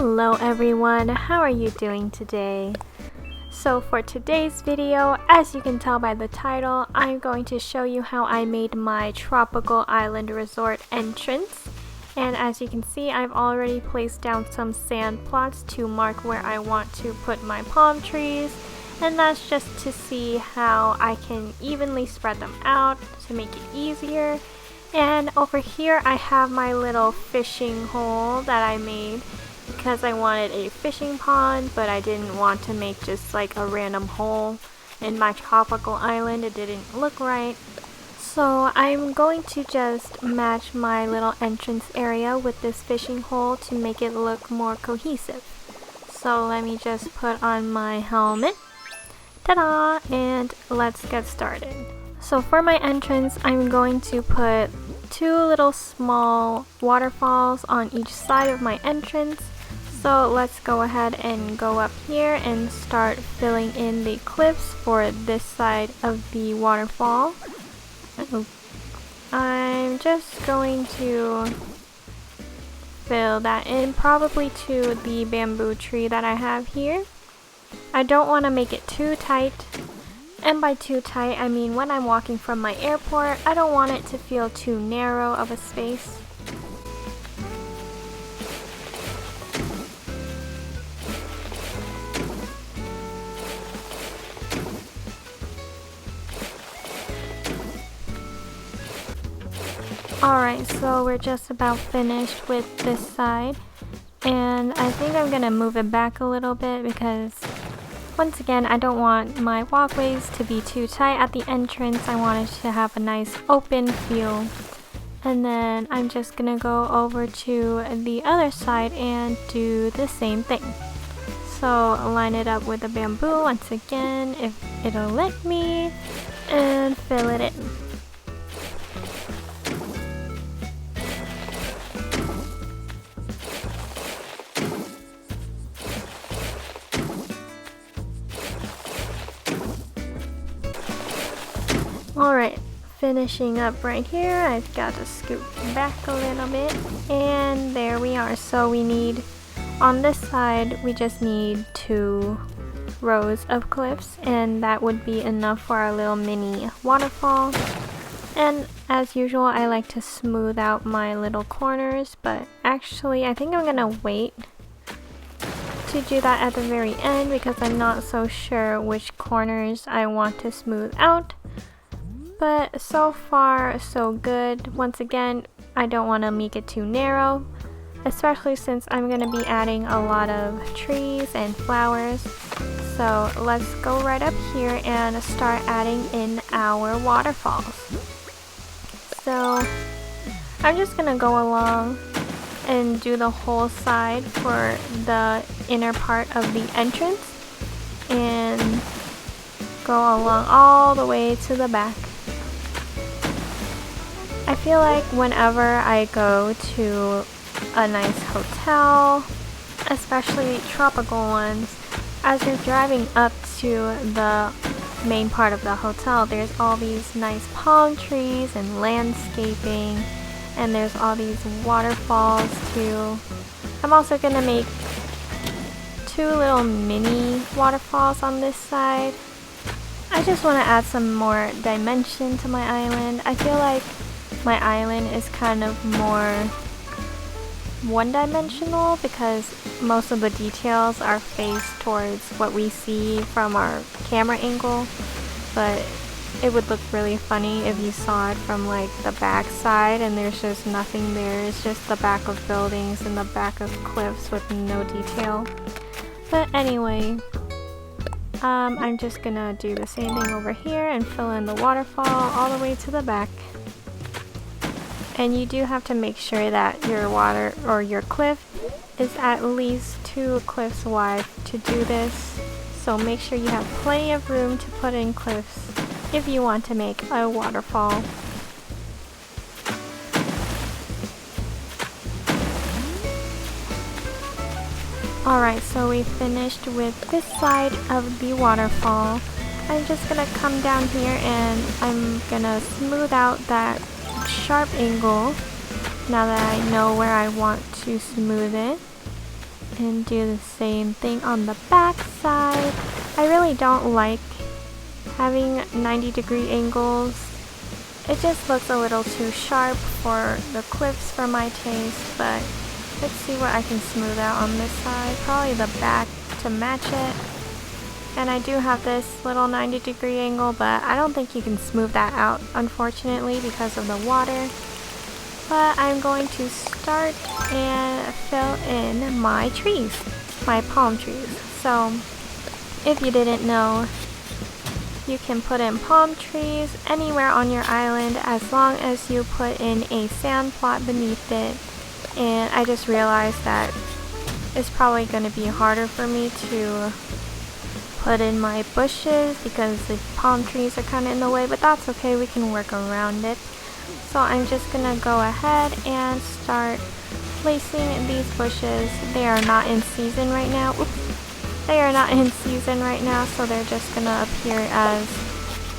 Hello everyone, how are you doing today? So for today's video, as you can tell by the title, I'm going to show you how I made my tropical island resort entrance. And as you can see, I've already placed down some sand plots to mark where I want to put my palm trees. And that's just to see how I can evenly spread them out to make it easier. And over here I have my little fishing hole that I made because I wanted a fishing pond, but I didn't want to make just like a random hole in my tropical island. It didn't look right. So I'm going to just match my little entrance area with this fishing hole to make it look more cohesive. So let me just put on my helmet. Ta-da! And let's get started. So for my entrance, I'm going to put two little small waterfalls on each side of my entrance. So let's go ahead and go up here and start filling in the cliffs for this side of the waterfall. I'm just going to fill that in probably to the bamboo tree that I have here. I don't want to make it too tight. And by too tight, I mean when I'm walking from my airport, I don't want it to feel too narrow of a space. Alright, so we're just about finished with this side. And I think I'm gonna move it back a little bit because once again, I don't want my walkways to be too tight at the entrance. I want it to have a nice open feel. And then I'm just gonna go over to the other side and do the same thing. So line it up with the bamboo once again, if it'll let me, and fill it in. Alright, finishing up right here. I've got to scoot back a little bit, and there we are. So we need, on this side, we just need 2 rows of cliffs, and that would be enough for our little mini waterfall. And as usual, I like to smooth out my little corners, but actually I think I'm gonna wait to do that at the very end because I'm not so sure which corners I want to smooth out. But so far so good. Once again, I don't want to make it too narrow, especially since I'm going to be adding a lot of trees and flowers. So let's go right up here and start adding in our waterfalls. So I'm just going to go along and do the whole side for the inner part of the entrance and go along all the way to the back. I feel like whenever I go to a nice hotel, especially tropical ones, as you're driving up to the main part of the hotel, there's all these nice palm trees and landscaping, and there's all these waterfalls too. I'm also gonna make 2 little mini waterfalls on this side. I just want to add some more dimension to my island. I feel like my island is kind of more one-dimensional because most of the details are faced towards what we see from our camera angle, but it would look really funny if you saw it from like the back side and there's just nothing there. It's just the back of buildings and the back of cliffs with no detail. But anyway, I'm just gonna do the same thing over here and fill in the waterfall all the way to the back. And you do have to make sure that your water or your cliff is at least 2 cliffs wide to do this. So make sure you have plenty of room to put in cliffs if you want to make a waterfall. Alright, so we finished with this side of the waterfall. I'm just gonna come down here and I'm gonna smooth out that sharp angle now that I know where I want to smooth it. and do the same thing on the back side. I really don't like having 90-degree angles. It just looks a little too sharp for the cliffs for my taste, but let's see what I can smooth out on this side. Probably the back to match it. And I do have this little 90-degree angle, but I don't think you can smooth that out, unfortunately, because of the water. But I'm going to start and fill in my trees, my palm trees. So if you didn't know, you can put in palm trees anywhere on your island as long as you put in a sand plot beneath it. And I just realized that it's probably going to be harder for me to put in my bushes because the palm trees are kind of in the way, but that's okay, we can work around it. So I'm just gonna go ahead and start placing these bushes. They are not in season right now. Oops. They are not in season right now, so they're just gonna appear as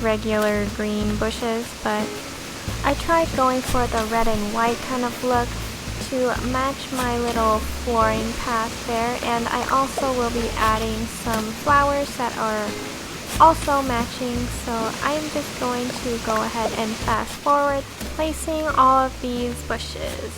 regular green bushes, but I tried going for the red and white kind of look to match my little flooring path there, and I also will be adding some flowers that are also matching, so I'm just going to go ahead and fast forward placing all of these bushes.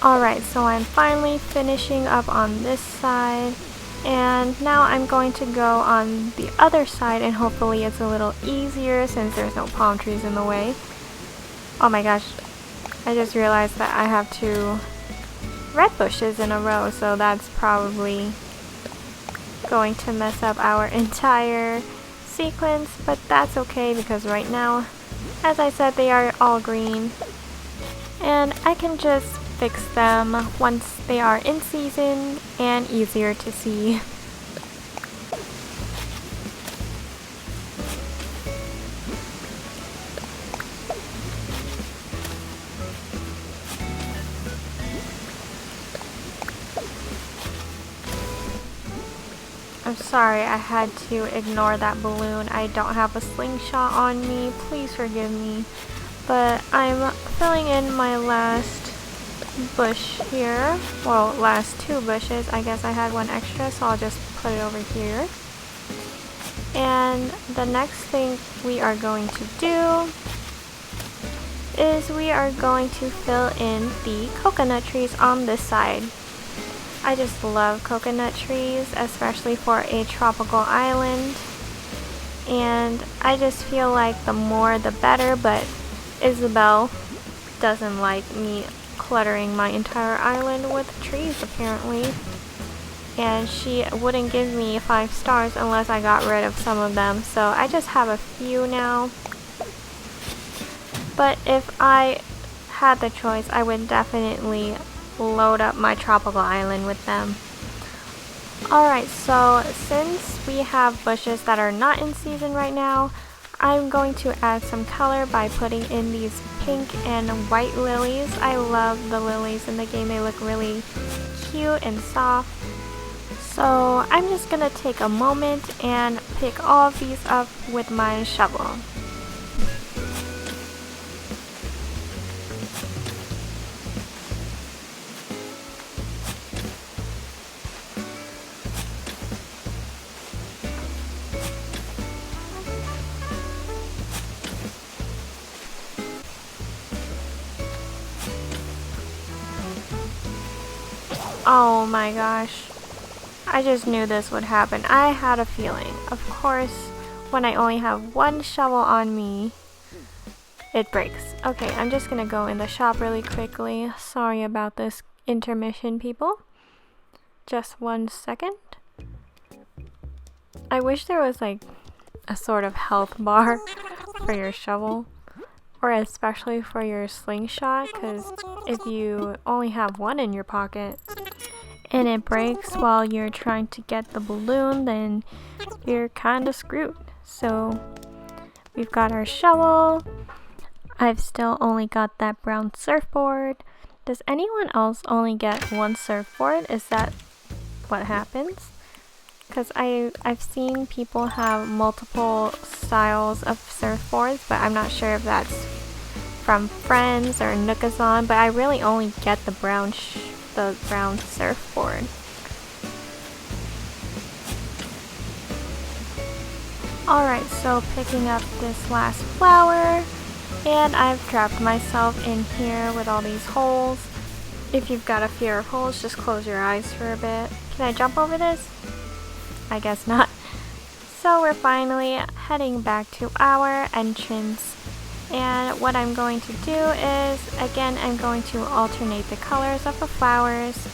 Alright, so I'm finally finishing up on this side, and now I'm going to go on the other side, and hopefully it's a little easier since there's no palm trees in the way. Oh my gosh, I just realized that I have 2 red bushes in a row, so that's probably going to mess up our entire sequence, but that's okay because right now, as I said, they are all green, and I can just fix them once they are in season and easier to see. I'm sorry, I had to ignore that balloon. I don't have a slingshot on me. Please forgive me. But I'm filling in my last bush here. Well, last 2 bushes. I guess I had 1 extra, so I'll just put it over here. And the next thing we are going to do is we are going to fill in the coconut trees on this side. I just love coconut trees, especially for a tropical island. And I just feel like the more the better, but Isabel doesn't like me cluttering my entire island with trees apparently, and she wouldn't give me 5 stars unless I got rid of some of them, so I just have a few now. But if I had the choice, I would definitely load up my tropical island with them. Alright, so since we have bushes that are not in season right now, I'm going to add some color by putting in these pink and white lilies. I love the lilies in the game. They look really cute and soft. So I'm just going to take a moment and pick all of these up with my shovel. Oh my gosh, I just knew this would happen. I had a feeling. Of course, when I only have 1 shovel on me, it breaks. Okay, I'm just gonna go in the shop really quickly. Sorry about this intermission, people. Just 1 second. I wish there was like a sort of health bar for your shovel, or especially for your slingshot, because if you only have 1 in your pocket and it breaks while you're trying to get the balloon, then you're kind of screwed. So we've got our shovel. I've still only got that brown surfboard, Does anyone else only get one surfboard? Is that what happens? Because I've seen people have multiple styles of surfboards, but I'm not sure if that's from Friends or Nookazon, but I really only get the brown surfboard. Alright, so picking up this last flower, and I've trapped myself in here with all these holes. If you've got a fear of holes, just close your eyes for a bit. Can I jump over this? I guess not. So we're finally heading back to our entrance. And what I'm going to do is, again, I'm going to alternate the colors of the flowers.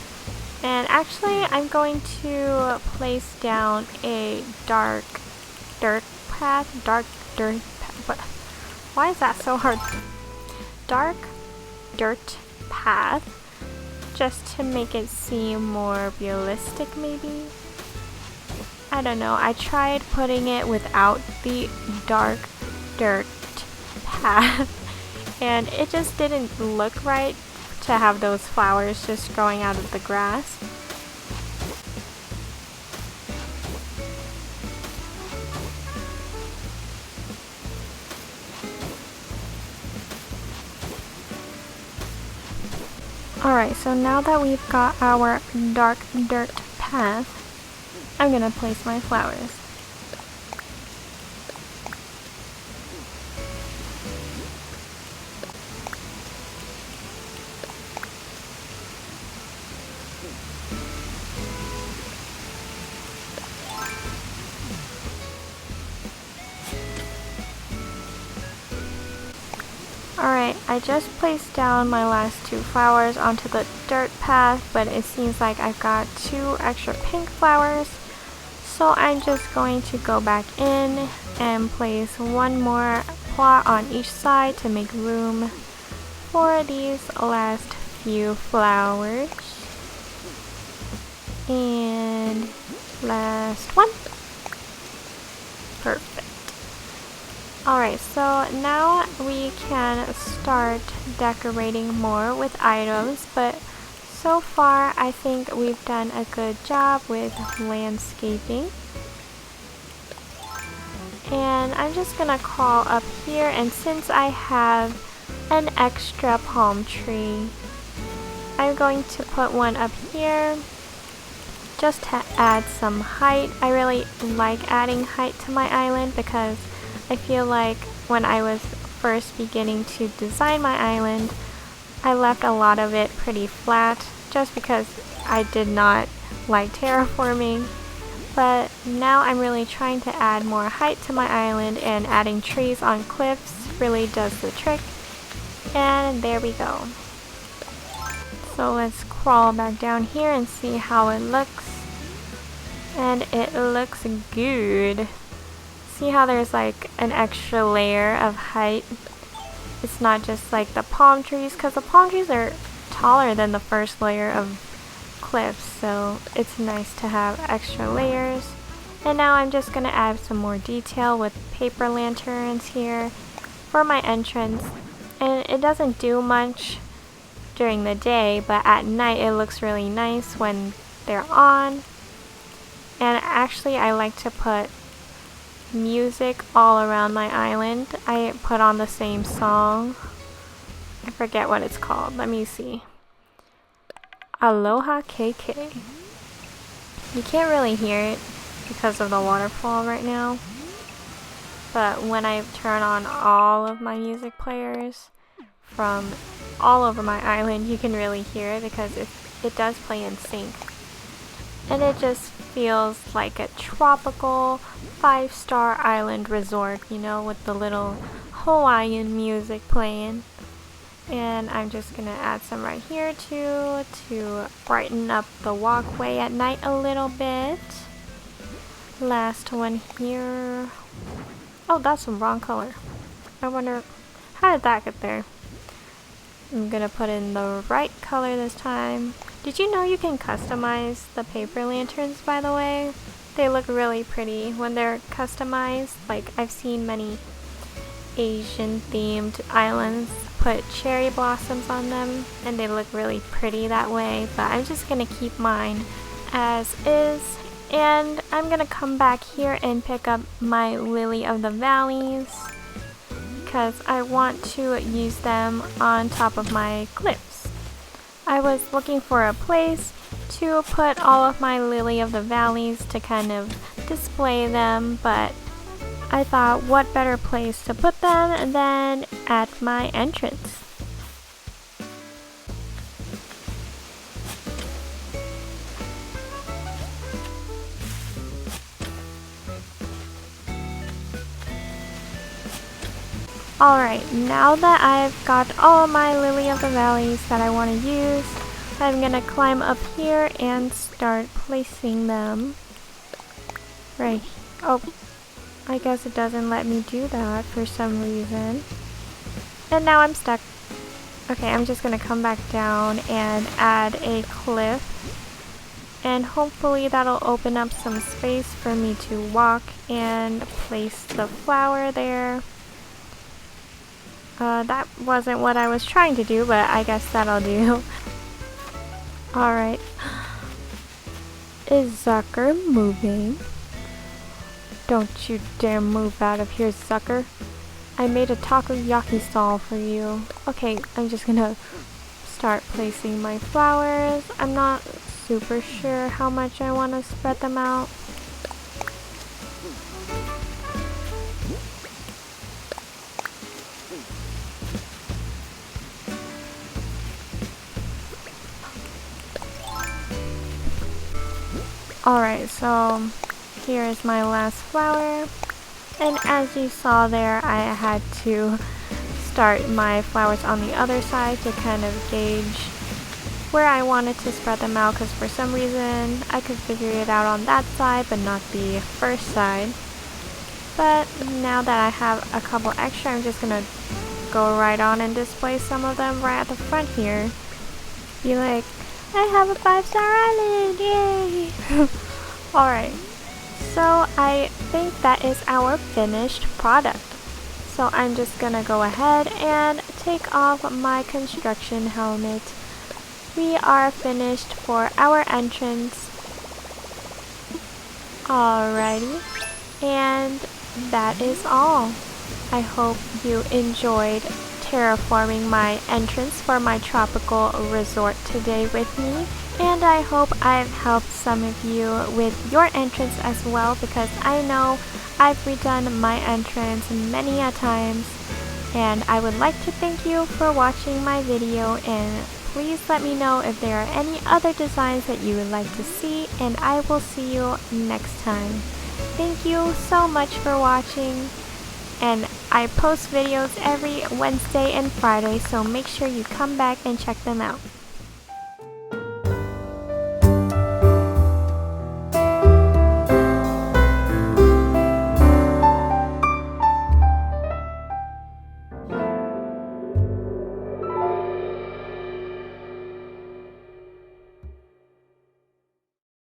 And actually, I'm going to place down a dark dirt path. Why is that so hard? Dark dirt path, just to make it seem more realistic, maybe? I don't know. I tried putting it without the dark dirt path, and it just didn't look right to have those flowers just growing out of the grass. Alright, so now that we've got our dark dirt path, I'm gonna place my flowers. Alright, I just placed down my last two flowers onto the dirt path, but it seems like I've got 2 extra pink flowers. So I'm just going to go back in and place one more plot on each side to make room for these last few flowers. And last one. Perfect. Alright, so now we can start decorating more with items, but so far I think we've done a good job with landscaping. And I'm just gonna crawl up here, and since I have an extra palm tree, I'm going to put one up here just to add some height. I really like adding height to my island because I feel like when I was first beginning to design my island, I left a lot of it pretty flat just because I did not like terraforming. But now I'm really trying to add more height to my island, and adding trees on cliffs really does the trick. And there we go. So let's crawl back down here and see how it looks. And it looks good. See how there's like an extra layer of height? It's not just like the palm trees, because the palm trees are taller than the first layer of cliffs, so it's nice to have extra layers. And now I'm just going to add some more detail with paper lanterns here for my entrance. And it doesn't do much during the day, but at night it looks really nice when they're on. And actually I like to put music all around my island. I put on the same song. I forget what it's called. Let me see. Aloha KK. You can't really hear it because of the waterfall right now. But when I turn on all of my music players from all over my island, you can really hear it because it does play in sync. And it just feels like a tropical 5-star island resort, you know, with the little Hawaiian music playing. And I'm just gonna add some right here too to brighten up the walkway at night a little bit. Last one here. Oh, that's the wrong color. I wonder, how did that get there? I'm gonna put in the right color this time. Did you know you can customize the paper lanterns, by the way? They look really pretty when they're customized. Like, I've seen many Asian themed islands put cherry blossoms on them, and they look really pretty that way, but I'm just gonna keep mine as is. And I'm gonna come back here and pick up my lily of the valleys because I want to use them on top of my cliffs. I was looking for a place to put all of my lily of the valleys to kind of display them, but I thought what better place to put them than at my entrance. Alright, now that I've got all my lily of the valleys that I want to use, I'm gonna climb up here and start placing them. Right. Oh, I guess it doesn't let me do that for some reason. And now I'm stuck. Okay, I'm just gonna come back down and add a cliff. And hopefully that'll open up some space for me to walk and place the flower there. That wasn't what I was trying to do, but I guess that'll do. Alright. Is Zucker moving? Don't you dare move out of here, Zucker. I made a takoyaki stall for you. Okay, I'm just gonna start placing my flowers. I'm not super sure how much I want to spread them out. Alright, so here is my last flower, and as you saw there, I had to start my flowers on the other side to kind of gauge where I wanted to spread them out, because for some reason I could figure it out on that side but not the first side. But now that I have a couple extra, I'm just gonna go right on and display some of them right at the front here. Be like, I have a 5-star island, yay! Alright, so I think that is our finished product. So I'm just gonna go ahead and take off my construction helmet. We are finished for our entrance. Alrighty, and that is all. I hope you enjoyed terraforming my entrance for my tropical resort today with me, and I hope I've helped some of you with your entrance as well, because I know I've redone my entrance many a times. And I would like to thank you for watching my video, and please let me know if there are any other designs that you would like to see, and I will see you next time. Thank you so much for watching. And I post videos every Wednesday and Friday, so make sure you come back and check them out.